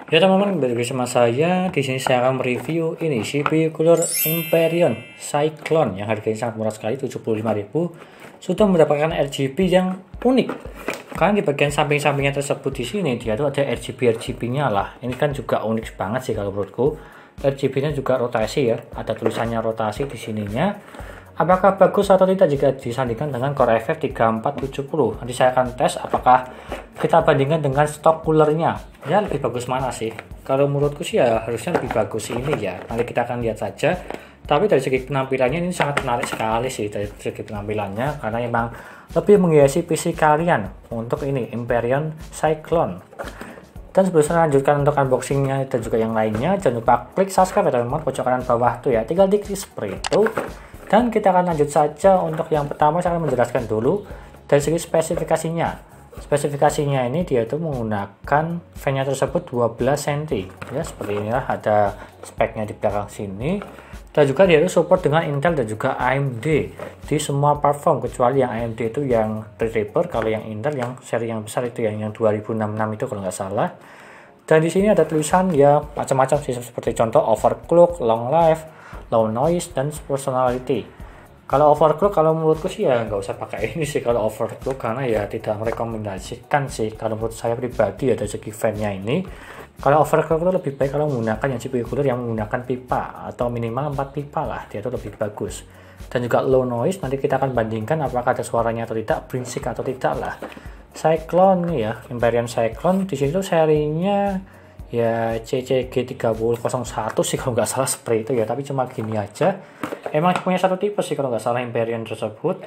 Ya teman-teman, balik lagi sama saya. Di sini saya akan mereview ini CPU Cooler Hyperion Cyclone yang harganya sangat murah sekali, 75.000. Sudah mendapatkan RGB yang unik. Karena di bagian samping-sampingnya tersebut di sini dia tuh ada RGB-nya lah. Ini kan juga unik banget sih kalau menurutku. RGB-nya juga rotasi ya, ada tulisannya rotasi di sininya. Apakah bagus atau tidak jika disandingkan dengan Core i5 3470? Nanti saya akan tes apakah kita bandingkan dengan stok coolernya. Ya lebih bagus mana sih? Kalau menurutku sih ya harusnya lebih bagus ini ya. Nanti kita akan lihat saja. Tapi dari segi penampilannya ini sangat menarik sekali sih dari segi penampilannya. Karena memang lebih menghiasi PC kalian untuk ini Hyperion Cyclone. Dan sebelum saya lanjutkan untuk unboxingnya dan juga yang lainnya, jangan lupa klik subscribe ya teman-teman, pojok kanan bawah tuh ya, tinggal diklik seperti itu. Dan kita akan lanjut saja. Untuk yang pertama saya akan menjelaskan dulu dari segi spesifikasinya. Spesifikasinya ini dia tuh menggunakan fan-nya tersebut 12 cm ya, seperti inilah ada speknya di belakang sini. Dan juga dia itu support dengan Intel dan juga AMD di semua platform, kecuali yang AMD itu yang Threadripper. Kalau yang Intel yang seri yang besar itu yang 2066 itu kalau nggak salah. Dan di sini ada tulisan ya macam-macam sih, seperti contoh overclock, long life, low noise, dan personality. Kalau overclock, kalau menurutku sih ya nggak usah pakai ini sih kalau overclock, karena ya tidak merekomendasikan sih kalau menurut saya pribadi ya dari segi fan-nya ini. Kalau overclock itu lebih baik kalau menggunakan yang CPU cooler yang menggunakan pipa atau minimal 4 pipa lah, dia itu lebih bagus. Dan juga low noise, nanti kita akan bandingkan apakah ada suaranya atau tidak, berisik atau tidak lah. Cyclone nih ya, Hyperion Cyclone di sini tuh serinya ya CCG3001 sih kalau nggak salah seperti itu ya, tapi cuma gini aja. Emang punya satu tipe sih kalau nggak salah Hyperion tersebut.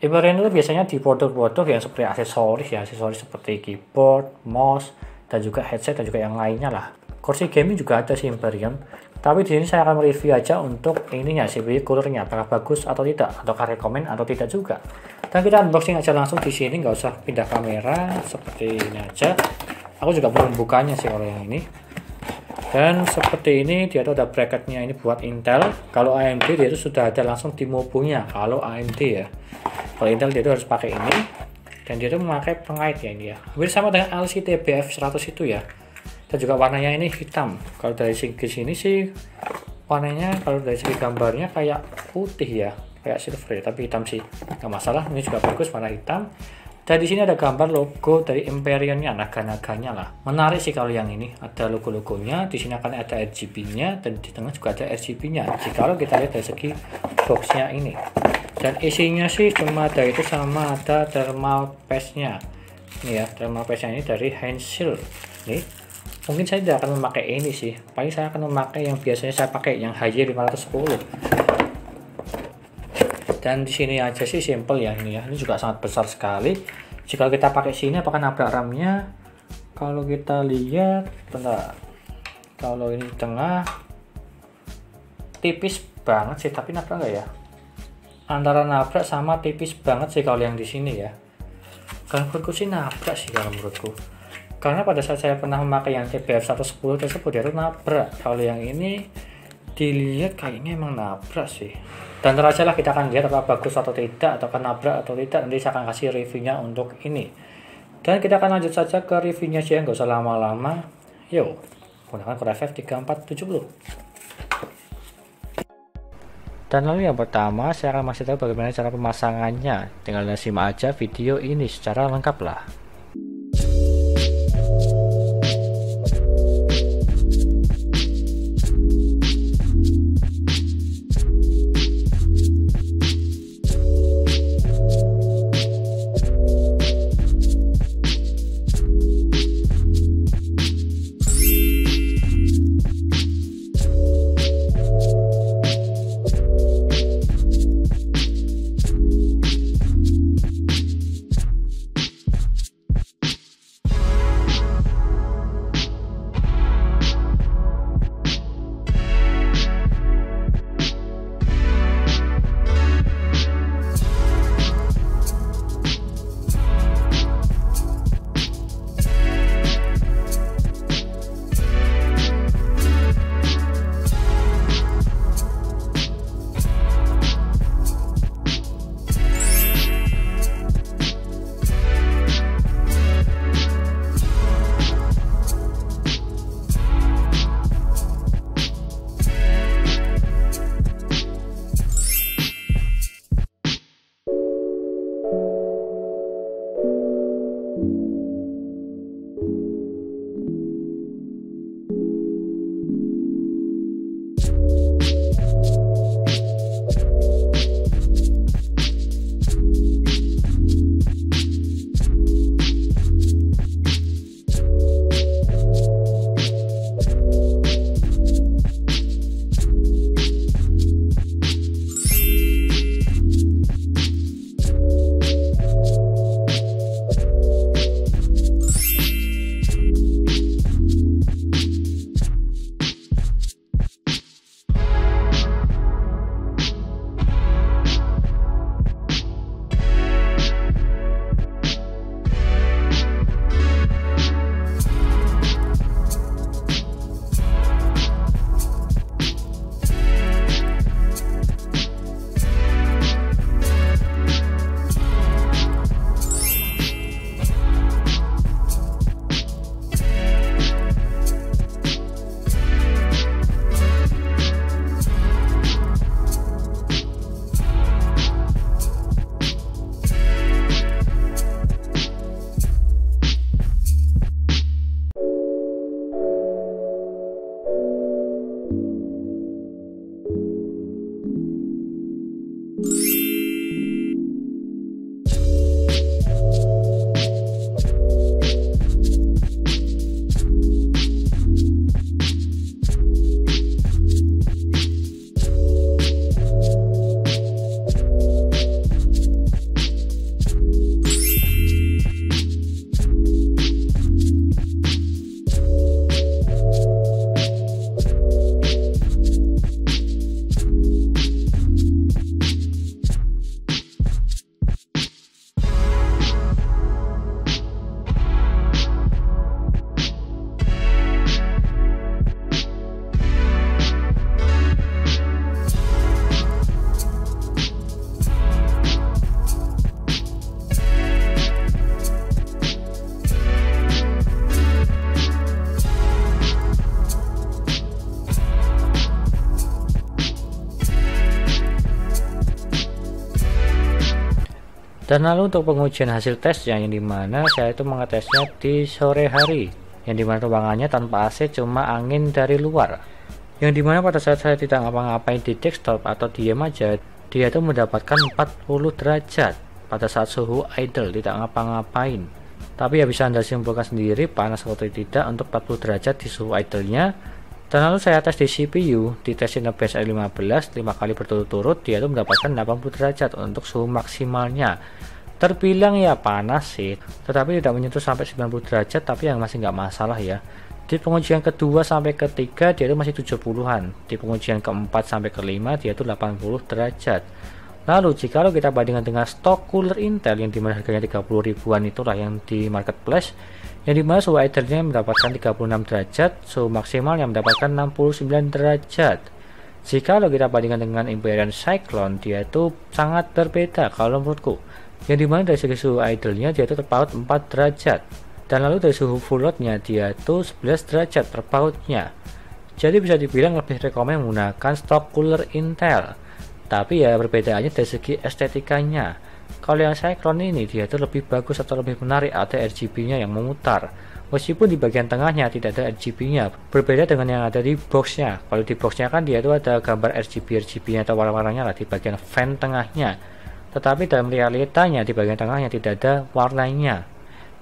Hyperion itu biasanya di produk-produk yang seperti aksesoris ya, aksesoris seperti keyboard, mouse, dan juga headset dan juga yang lainnya lah. Kursi gaming juga ada sih Hyperion. Tapi di sini saya akan mereview aja untuk ininya CPU coolernya, apakah bagus atau tidak, ataukah rekomend atau tidak juga. Dan kita unboxing aja langsung di sini, nggak usah pindah kamera, seperti ini aja. Aku juga belum bukanya sih kalau yang ini. Dan seperti ini dia tuh ada bracketnya ini buat Intel. Kalau AMD dia itu sudah ada langsung di mobunya. Kalau AMD ya, kalau Intel dia itu harus pakai ini. Dan dia itu memakai pengait ya ini ya. Hampir sama dengan LCD BF100 itu ya. Dan juga warnanya ini hitam. Kalau dari segi sini sih warnanya, kalau dari segi gambarnya kayak putih ya, kayak silver ya, tapi hitam sih nggak masalah. Ini juga bagus warna hitam. Dan di sini ada gambar logo dari Hyperionnya, naga-naganya lah. Menarik sih kalau yang ini ada logo-logonya. Di sini akan ada RGB-nya dan di tengah juga ada RGB-nya. Jika kita lihat dari segi boxnya ini. Dan isinya sih cuma ada itu sama ada thermal paste-nya. Ini ya, thermal paste-nya ini dari Henschel. Nih. Mungkin saya tidak akan memakai ini sih. Paling saya akan memakai yang biasanya saya pakai, yang HY510. Dan di sini aja sih simple ya ini ya. Ini juga sangat besar sekali. Jika kita pakai sini apakah nabrak RAM-nya? Kalau kita lihat, bentar. Kalau ini tengah tipis banget sih, tapi nabrak nggak ya? Antara nabrak sama tipis banget sih kalau yang di sini ya. Kalau menurutku sih nabrak sih kalau menurutku. Karena pada saat saya pernah memakai yang TBF110 tersebut dia itu nabrak. Kalau yang ini dilihat kayaknya emang nabrak sih. Dan terakhir lah kita akan lihat apakah bagus atau tidak, atau nabrak atau tidak. Nanti saya akan kasih reviewnya untuk ini. Dan kita akan lanjut saja ke reviewnya sih, nggak usah lama-lama. Yuk, gunakan Core i5 3470. Dan lalu yang pertama saya akan masih tahu bagaimana cara pemasangannya. Tinggal simak aja video ini secara lengkap lah. Dan lalu untuk pengujian hasil tesnya, yang dimana saya itu mengetesnya di sore hari, yang dimana ruangannya tanpa AC, cuma angin dari luar, yang dimana pada saat saya tidak ngapa-ngapain di desktop atau diam aja, dia itu mendapatkan 40 derajat pada saat suhu idle, tidak ngapa-ngapain. Tapi ya bisa Anda simpulkan sendiri panas atau tidak untuk 40 derajat di suhu idle-nya. Dan lalu saya tes di CPU, di tes Cinebench R15 5 kali berturut-turut, dia itu mendapatkan 80 derajat untuk suhu maksimalnya. Terbilang ya panas sih, tetapi tidak menyentuh sampai 90 derajat, tapi yang masih nggak masalah ya. Di pengujian kedua sampai ketiga dia itu masih 70-an, di pengujian keempat sampai kelima dia itu 80 derajat. Lalu jika kita bandingkan dengan stok cooler Intel yang dimana harganya 30 ribuan itulah yang di marketplace, yang dimana suhu idle-nya mendapatkan 36 derajat, suhu maksimalnya mendapatkan 69 derajat. Jika kita bandingkan dengan Empyrean Cyclone, dia itu sangat berbeda kalau menurutku, yang dimana dari segi suhu idle-nya dia itu terpaut 4 derajat, dan lalu dari suhu full load-nya dia itu 11 derajat terpautnya. Jadi bisa dibilang lebih rekomen menggunakan stok cooler Intel. Tapi ya perbedaannya dari segi estetikanya. Kalau yang Cyclone ini dia itu lebih bagus atau lebih menarik, ada RGB-nya yang memutar. Meskipun di bagian tengahnya tidak ada RGB-nya, berbeda dengan yang ada di box-nya. Kalau di box-nya kan dia itu ada gambar RGB-nya atau warna-warnanya lah di bagian fan tengahnya. Tetapi dalam realitanya di bagian tengahnya tidak ada warnanya.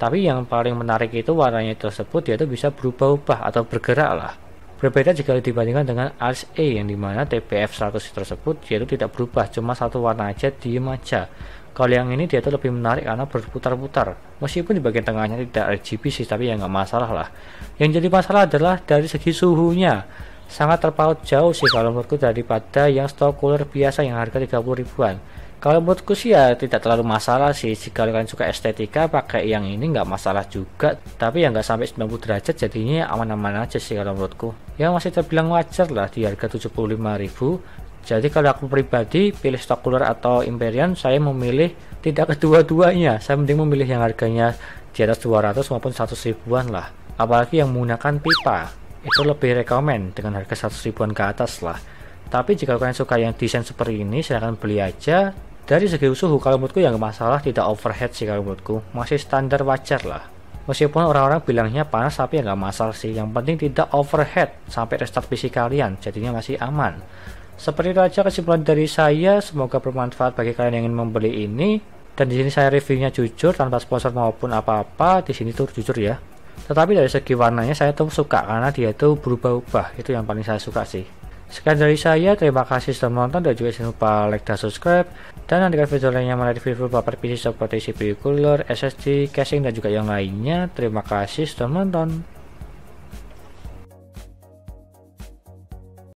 Tapi yang paling menarik itu warnanya tersebut dia itu bisa berubah-ubah atau bergerak lah. Berbeda jika dibandingkan dengan Alice A, yang dimana TPF 100 tersebut dia itu tidak berubah, cuma satu warna aja, diem aja. Kalau yang ini dia itu lebih menarik karena berputar-putar. Meskipun di bagian tengahnya tidak RGB sih, tapi ya nggak masalah lah. Yang jadi masalah adalah dari segi suhunya. Sangat terpaut jauh sih kalau menurutku daripada yang stok cooler biasa yang harga 30 ribuan. Kalau menurutku sih ya tidak terlalu masalah sih. Jika kalian suka estetika, pakai yang ini nggak masalah juga. Tapi ya nggak sampai 90 derajat, jadinya aman-aman aja sih kalau menurutku. Ya masih terbilang wajar lah di harga 75.000. Jadi kalau aku pribadi pilih stok cooler atau Empyrean, saya memilih tidak kedua-duanya. Saya mending memilih yang harganya di atas 200 maupun 100 ribuan lah. Apalagi yang menggunakan pipa, itu lebih rekomen dengan harga 100 ribuan ke atas lah. Tapi jika kalian suka yang desain seperti ini, silahkan beli aja. Dari segi suhu kalau menurutku yang masalah tidak overheat sih, kalau menurutku masih standar wajar lah. Meskipun orang-orang bilangnya panas, tapi ya nggak masalah sih. Yang penting tidak overheat sampai restart PC kalian, jadinya masih aman. Seperti itu aja kesimpulan dari saya. Semoga bermanfaat bagi kalian yang ingin membeli ini. Dan di sini saya reviewnya jujur tanpa sponsor maupun apa-apa. Di sini tuh jujur ya. Tetapi dari segi warnanya saya tuh suka karena dia itu berubah-ubah. Itu yang paling saya suka sih. Sekian dari saya, terima kasih sudah menonton, dan juga jangan lupa like dan subscribe. Dan nantikan video lainnya mengenai review beberapa PC seperti CPU cooler, SSD, casing, dan juga yang lainnya. Terima kasih sudah menonton.